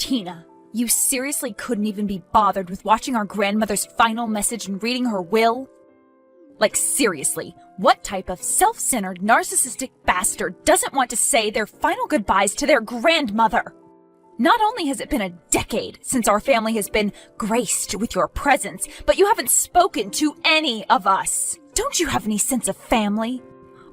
Tina, you seriously couldn't even be bothered with watching our grandmother's final message and reading her will? Like, seriously, what type of self-centered, narcissistic bastard doesn't want to say their final goodbyes to their grandmother? Not only has it been a decade since our family has been graced with your presence, but you haven't spoken to any of us. Don't you have any sense of family?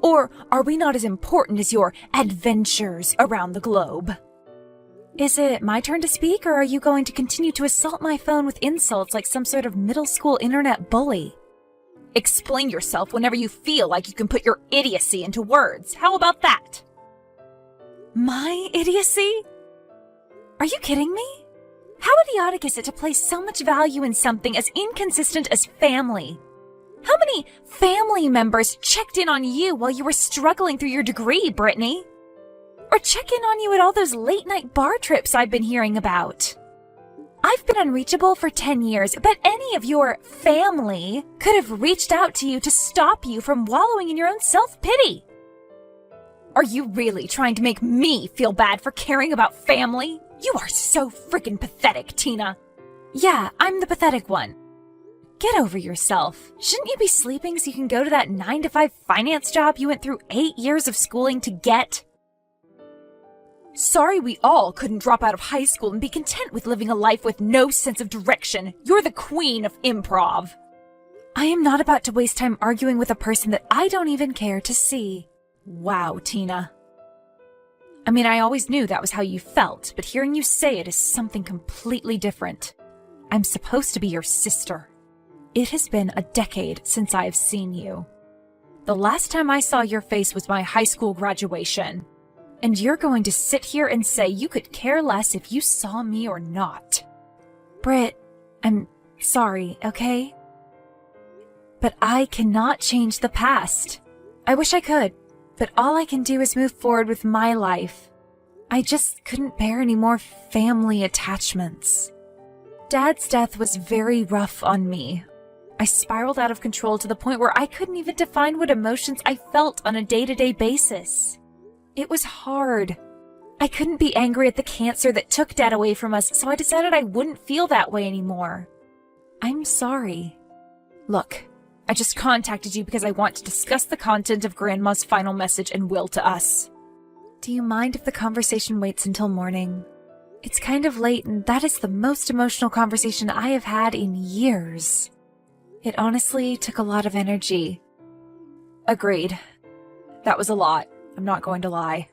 Or are we not as important as your adventures around the globe? Is it my turn to speak, or are you going to continue to assault my phone with insults like some sort of middle school internet bully? Explain yourself whenever you feel like you can put your idiocy into words. How about that? My idiocy? Are you kidding me? How idiotic is it to place so much value in something as inconsistent as family? How many family members checked in on you while you were struggling through your degree, Brittany? Or check in on you at all those late-night bar trips I've been hearing about? I've been unreachable for 10 years, but any of your family could have reached out to you to stop you from wallowing in your own self-pity. Are you really trying to make me feel bad for caring about family? You are so freaking pathetic, Tina. Yeah, I'm the pathetic one. Get over yourself. Shouldn't you be sleeping so you can go to that 9-to-5 finance job you went through 8 years of schooling to get? Sorry we all couldn't drop out of high school and be content with living a life with no sense of direction. You're the queen of improv. I am not about to waste time arguing with a person that I don't even care to see. Wow, Tina. I mean, I always knew that was how you felt, but hearing you say it is something completely different. I'm supposed to be your sister. It has been a decade since I've seen you. The last time I saw your face was my high school graduation. And you're going to sit here and say you could care less if you saw me or not. Britt, I'm sorry, okay? But I cannot change the past. I wish I could, but all I can do is move forward with my life. I just couldn't bear any more family attachments. Dad's death was very rough on me. I spiraled out of control to the point where I couldn't even define what emotions I felt on a day-to-day basis. It was hard. I couldn't be angry at the cancer that took Dad away from us, so I decided I wouldn't feel that way anymore. I'm sorry. Look, I just contacted you because I want to discuss the content of Grandma's final message and will to us. Do you mind if the conversation waits until morning? It's kind of late, and that is the most emotional conversation I have had in years. It honestly took a lot of energy. Agreed. That was a lot. I'm not going to lie.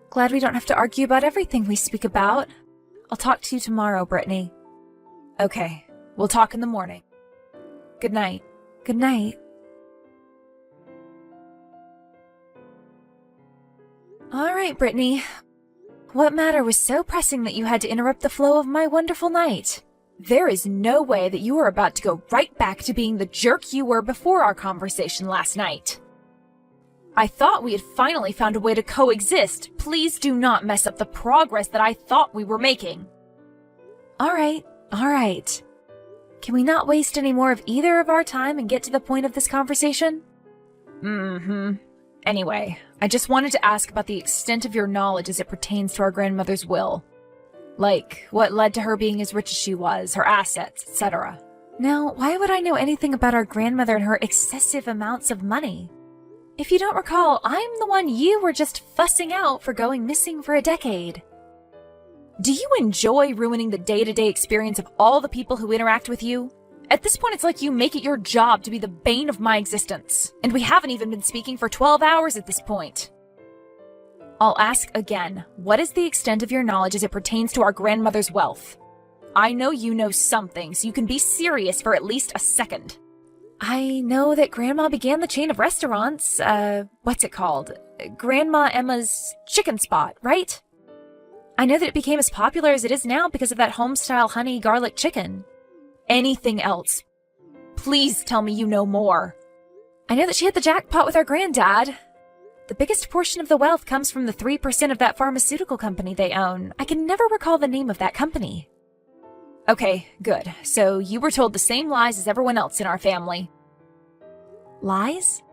Glad we don't have to argue about everything we speak about. I'll talk to you tomorrow, Brittany. Okay, we'll talk in the morning. Good night. Good night. All right, Brittany. What matter was so pressing that you had to interrupt the flow of my wonderful night? There is no way that you are about to go right back to being the jerk you were before our conversation last night. I thought we had finally found a way to coexist. Please do not mess up the progress that I thought we were making. All right. Can we not waste any more of either of our time and get to the point of this conversation? Anyway, I just wanted to ask about the extent of your knowledge as it pertains to our grandmother's will. Like, what led to her being as rich as she was, her assets, etc. Now, why would I know anything about our grandmother and her excessive amounts of money? If you don't recall, I'm the one you were just fussing out for going missing for a decade. Do you enjoy ruining the day-to-day experience of all the people who interact with you? At this point, it's like you make it your job to be the bane of my existence. And we haven't even been speaking for 12 hours at this point. I'll ask again, what is the extent of your knowledge as it pertains to our grandmother's wealth? I know you know something, so you can be serious for at least a second. I know that Grandma began the chain of restaurants, what's it called? Grandma Emma's Chicken Spot, right? I know that it became as popular as it is now because of that home-style honey garlic chicken. Anything else? Please tell me you know more. I know that she hit the jackpot with our granddad. The biggest portion of the wealth comes from the 3% of that pharmaceutical company they own. I can never recall the name of that company. Okay, good. So you were told the same lies as everyone else in our family. Lies?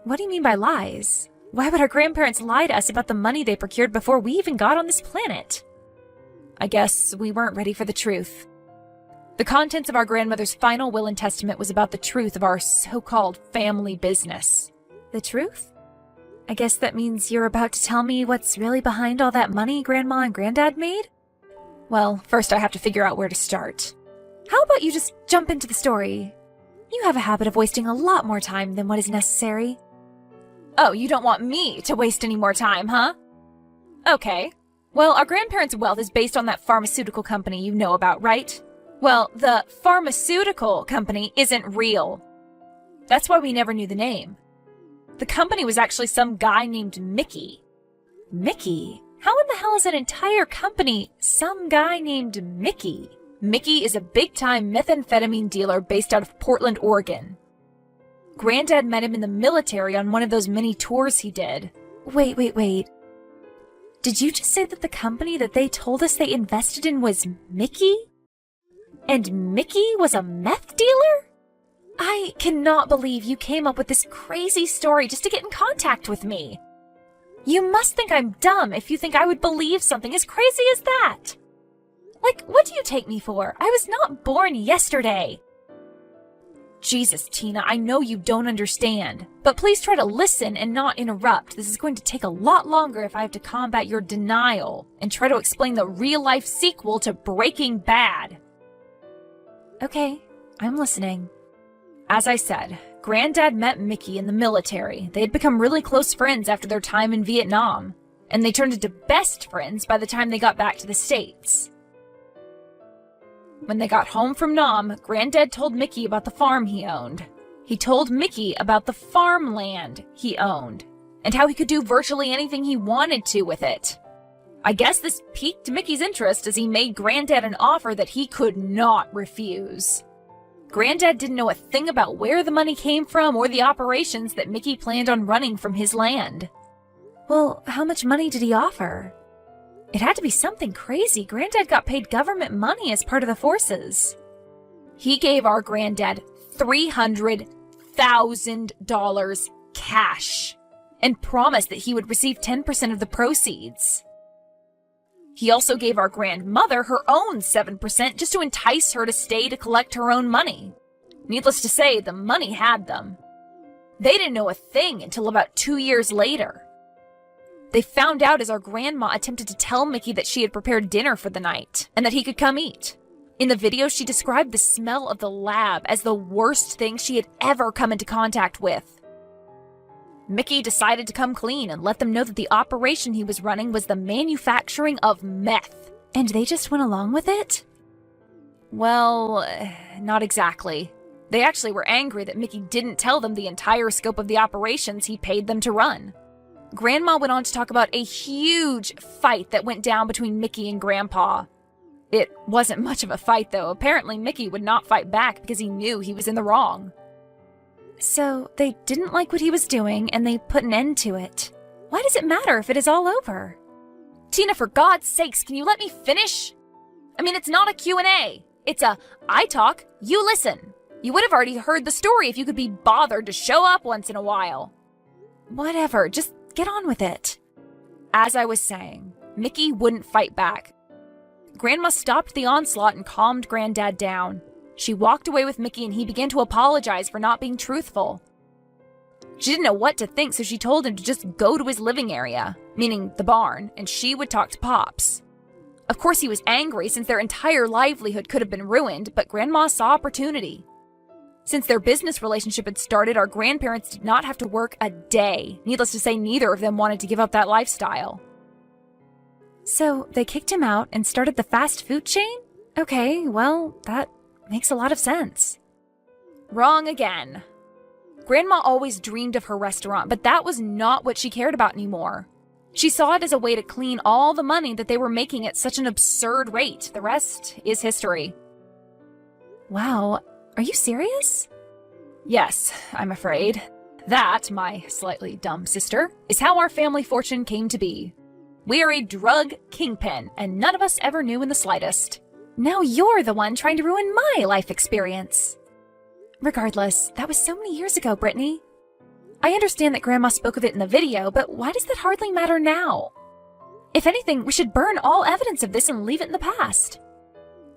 What do you mean by lies? Why would our grandparents lie to us about the money they procured before we even got on this planet? I guess we weren't ready for the truth. The contents of our grandmother's final will and testament was about the truth of our so-called family business. The truth? I guess that means you're about to tell me what's really behind all that money Grandma and Granddad made? Well, first I have to figure out where to start. How about you just jump into the story? You have a habit of wasting a lot more time than what is necessary. Oh, you don't want me to waste any more time, huh? Okay. Well, our grandparents' wealth is based on that pharmaceutical company you know about, right? Well, the pharmaceutical company isn't real. That's why we never knew the name. The company was actually some guy named Mickey. Mickey? How in the hell is an entire company some guy named Mickey? Mickey is a big-time methamphetamine dealer based out of Portland, Oregon. Granddad met him in the military on one of those mini tours he did. Wait. Did you just say that the company that they told us they invested in was Mickey? And Mickey was a meth dealer? I cannot believe you came up with this crazy story just to get in contact with me. You must think I'm dumb if you think I would believe something as crazy as that. Like, what do you take me for? I was not born yesterday. Jesus, Tina, I know you don't understand, but please try to listen and not interrupt. This is going to take a lot longer if I have to combat your denial and try to explain the real-life sequel to Breaking Bad. Okay, I'm listening. As I said, Granddad met Mickey in the military. They had become really close friends after their time in Vietnam, and they turned into best friends by the time they got back to the States. When they got home from Nam, Granddad told Mickey about the farm he owned. He told Mickey about the farmland he owned, and how he could do virtually anything he wanted to with it. I guess this piqued Mickey's interest as he made Granddad an offer that he could not refuse. Granddad didn't know a thing about where the money came from or the operations that Mickey planned on running from his land. Well, how much money did he offer? It had to be something crazy. Granddad got paid government money as part of the forces. He gave our Granddad $300,000 cash and promised that he would receive 10% of the proceeds. He also gave our grandmother her own 7% just to entice her to stay to collect her own money. Needless to say, the money had them. They didn't know a thing until about 2 years later. They found out as our grandma attempted to tell Mickey that she had prepared dinner for the night and that he could come eat. In the video, she described the smell of the lab as the worst thing she had ever come into contact with. Mickey decided to come clean and let them know that the operation he was running was the manufacturing of meth. And they just went along with it? Well, not exactly. They actually were angry that Mickey didn't tell them the entire scope of the operations he paid them to run. Grandma went on to talk about a huge fight that went down between Mickey and Grandpa. It wasn't much of a fight, though. Apparently, Mickey would not fight back because he knew he was in the wrong. So, they didn't like what he was doing, and they put an end to it. Why does it matter if it is all over? Tina, for God's sakes, can you let me finish? I mean, it's not a Q&A. It's a, I talk, you listen. You would have already heard the story if you could be bothered to show up once in a while. Whatever, just get on with it. As I was saying, Mickey wouldn't fight back. Grandma stopped the onslaught and calmed Granddad down. She walked away with Mickey and he began to apologize for not being truthful. She didn't know what to think, so she told him to just go to his living area, meaning the barn, and she would talk to Pops. Of course, he was angry since their entire livelihood could have been ruined, but Grandma saw opportunity. Since their business relationship had started, our grandparents did not have to work a day. Needless to say, neither of them wanted to give up that lifestyle. So, they kicked him out and started the fast food chain? Okay, well, that makes a lot of sense. Wrong again. Grandma always dreamed of her restaurant, but that was not what she cared about anymore. She saw it as a way to clean all the money that they were making at such an absurd rate. The rest is history. Wow, are you serious? Yes, I'm afraid. That, my slightly dumb sister, is how our family fortune came to be. We are a drug kingpin, and none of us ever knew in the slightest. Now you're the one trying to ruin my life experience. Regardless, that was so many years ago, Brittany. I understand that Grandma spoke of it in the video, but why does that hardly matter now? If anything, we should burn all evidence of this and leave it in the past.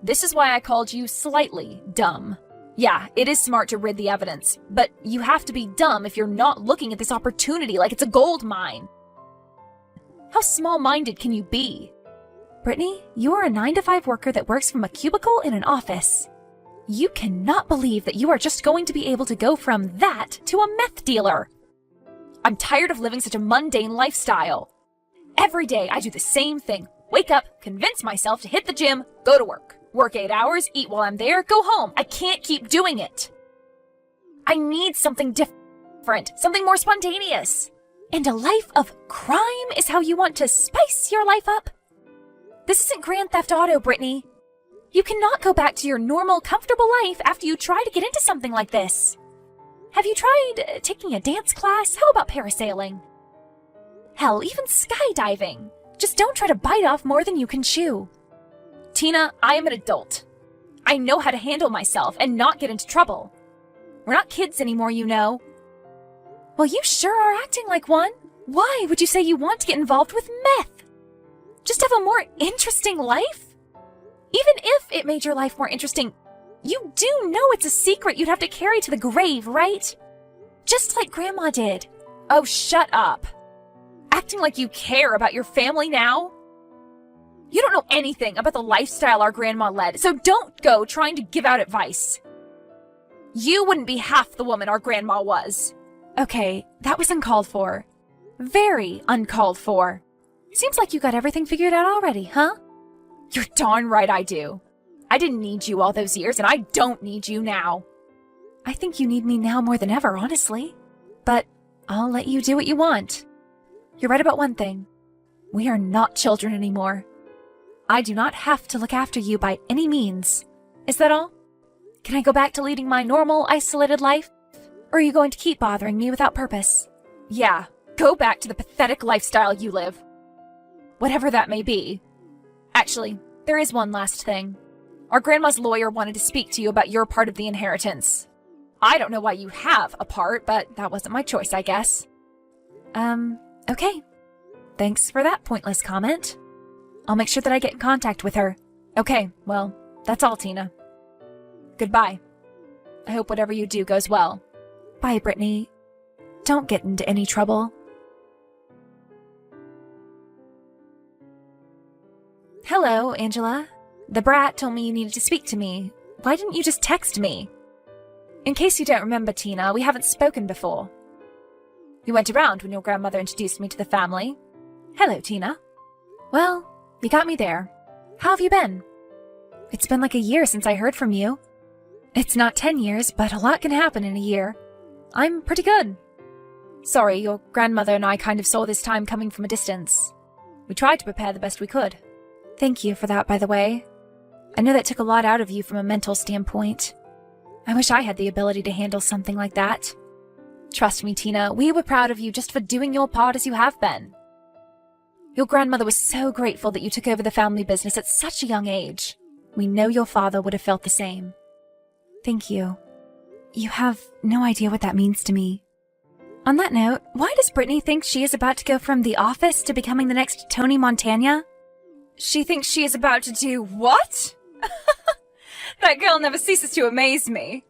This is why I called you slightly dumb. Yeah, it is smart to rid the evidence, but you have to be dumb if you're not looking at this opportunity like it's a gold mine. How small-minded can you be? Brittany, you are a 9-to-5 worker that works from a cubicle in an office. You cannot believe that you are just going to be able to go from that to a meth dealer. I'm tired of living such a mundane lifestyle. Every day I do the same thing. Wake up, convince myself to hit the gym, go to work. Work 8 hours, eat while I'm there, go home. I can't keep doing it. I need something different, something more spontaneous. And a life of crime is how you want to spice your life up? This isn't Grand Theft Auto, Brittany. You cannot go back to your normal, comfortable life after you try to get into something like this. Have you tried taking a dance class? How about parasailing? Hell, even skydiving. Just don't try to bite off more than you can chew. Tina, I am an adult. I know how to handle myself and not get into trouble. We're not kids anymore, you know. Well, you sure are acting like one. Why would you say you want to get involved with meth? Just have a more interesting life? Even if it made your life more interesting, you do know it's a secret you'd have to carry to the grave, right? Just like Grandma did. Oh, shut up. Acting like you care about your family now? You don't know anything about the lifestyle our grandma led, so don't go trying to give out advice. You wouldn't be half the woman our grandma was. Okay, that was uncalled for. Very uncalled for. Seems like you got everything figured out already, huh? You're darn right I do. I didn't need you all those years, and I don't need you now. I think you need me now more than ever, honestly. But I'll let you do what you want. You're right about one thing. We are not children anymore. I do not have to look after you by any means. Is that all? Can I go back to leading my normal, isolated life? Or are you going to keep bothering me without purpose? Yeah, go back to the pathetic lifestyle you live. Whatever that may be. Actually, there is one last thing. Our grandma's lawyer wanted to speak to you about your part of the inheritance. I don't know why you have a part, but that wasn't my choice, I guess. Okay. Thanks for that pointless comment. I'll make sure that I get in contact with her. Okay, well, that's all, Tina. Goodbye. I hope whatever you do goes well. Bye, Brittany. Don't get into any trouble. Hello, Angela. The brat told me you needed to speak to me. Why didn't you just text me? In case you don't remember, Tina, we haven't spoken before. You weren't around when your grandmother introduced me to the family. Hello, Tina. Well, you got me there. How have you been? It's been like a year since I heard from you. It's not 10 years, but a lot can happen in a year. I'm pretty good. Sorry, your grandmother and I kind of saw this time coming from a distance. We tried to prepare the best we could. Thank you for that, by the way. I know that took a lot out of you from a mental standpoint. I wish I had the ability to handle something like that. Trust me, Tina, we were proud of you just for doing your part as you have been. Your grandmother was so grateful that you took over the family business at such a young age. We know your father would have felt the same. Thank you. You have no idea what that means to me. On that note, why does Brittany think she is about to go from The Office to becoming the next Tony Montana? She thinks she is about to do what? That girl never ceases to amaze me.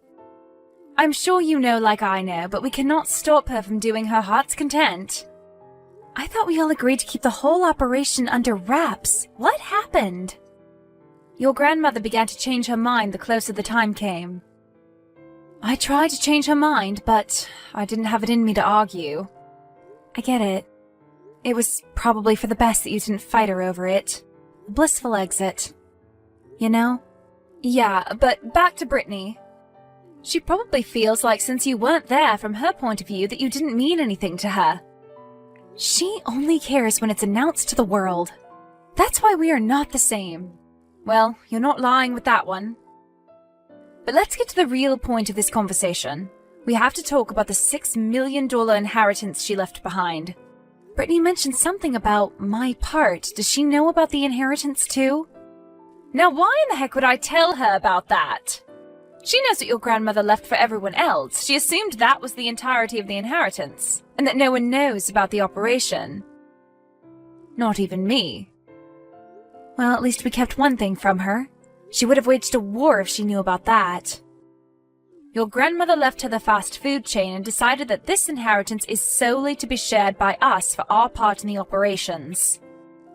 I'm sure you know like I know, but we cannot stop her from doing her heart's content. I thought we all agreed to keep the whole operation under wraps. What happened? Your grandmother began to change her mind the closer the time came. I tried to change her mind, but I didn't have it in me to argue. I get it. It was probably for the best that you didn't fight her over it. A blissful exit. You know? Yeah, but back to Brittany. She probably feels like since you weren't there from her point of view that you didn't mean anything to her. She only cares when it's announced to the world. That's why we are not the same. Well, you're not lying with that one. But let's get to the real point of this conversation. We have to talk about the $6 million inheritance she left behind. Brittany mentioned something about my part. Does she know about the inheritance too? Now why in the heck would I tell her about that? She knows what your grandmother left for everyone else. She assumed that was the entirety of the inheritance, and that no one knows about the operation. Not even me. Well, at least we kept one thing from her. She would have waged a war if she knew about that. Your grandmother left her the fast food chain and decided that this inheritance is solely to be shared by us for our part in the operations.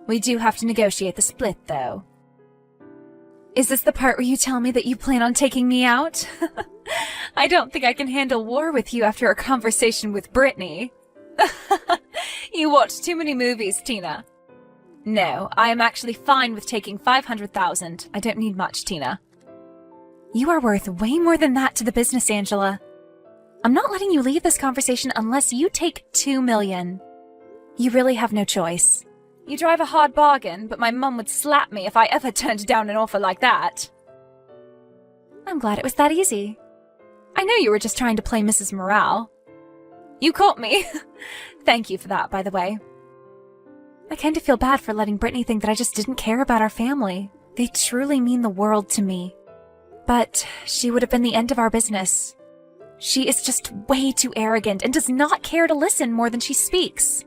We do have to negotiate the split, though. Is this the part where you tell me that you plan on taking me out? I don't think I can handle war with you after a conversation with Brittany. You watch too many movies, Tina. No, I am actually fine with taking 500,000. I don't need much, Tina. You are worth way more than that to the business, Angela. I'm not letting you leave this conversation unless you take 2 million. You really have no choice. You drive a hard bargain, but my mum would slap me if I ever turned down an offer like that. I'm glad it was that easy. I know you were just trying to play Mrs. Morale. You caught me. Thank you for that, by the way. I kind of feel bad for letting Brittany think that I just didn't care about our family. They truly mean the world to me. But she would have been the end of our business. She is just way too arrogant and does not care to listen more than she speaks.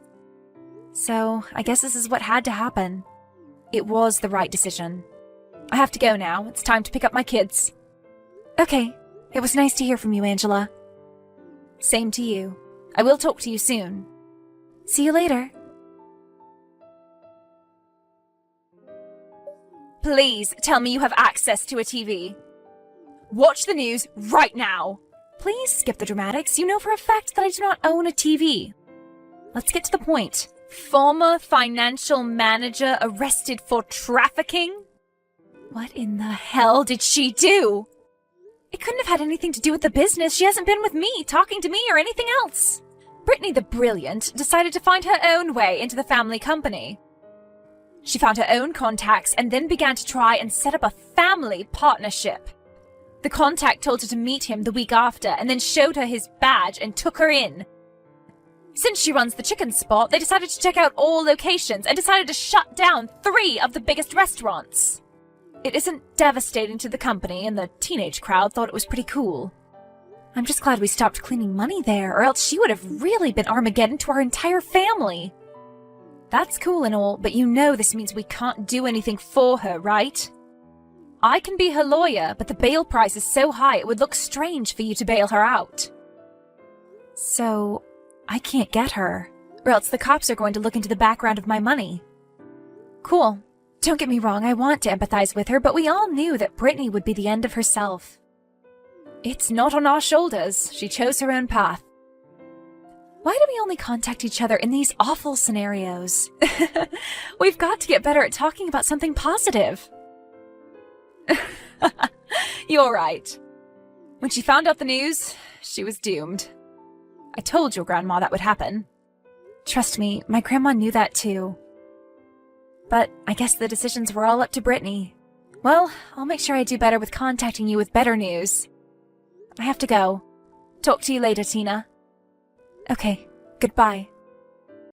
So, I guess this is what had to happen. It was the right decision. I have to go now. It's time to pick up my kids. Okay. It was nice to hear from you, Angela. Same to you. I will talk to you soon. See you later. Please tell me you have access to a TV. Watch the news right now. Please skip the dramatics. You know for a fact that I do not own a TV. Let's get to the point. Former financial manager arrested for trafficking? What in the hell did she do? It couldn't have had anything to do with the business. She hasn't been with me, talking to me, or anything else. Brittany the Brilliant decided to find her own way into the family company. She found her own contacts and then began to try and set up a family partnership. The contact told her to meet him the week after and then showed her his badge and took her in. Since she runs the chicken spot, they decided to check out all locations and decided to shut down 3 of the biggest restaurants. It isn't devastating to the company, and the teenage crowd thought it was pretty cool. I'm just glad we stopped cleaning money there, or else she would have really been Armageddon to our entire family. That's cool and all, but you know this means we can't do anything for her, right? I can be her lawyer, but the bail price is so high it would look strange for you to bail her out. So, I can't get her, or else the cops are going to look into the background of my money. Cool. Don't get me wrong, I want to empathize with her, but we all knew that Brittany would be the end of herself. It's not on our shoulders. She chose her own path. Why do we only contact each other in these awful scenarios? We've got to get better at talking about something positive. You're right. When she found out the news, she was doomed. I told your grandma that would happen. Trust me, my grandma knew that too. But I guess the decisions were all up to Brittany. Well, I'll make sure I do better with contacting you with better news. I have to go. Talk to you later, Tina. Okay, goodbye.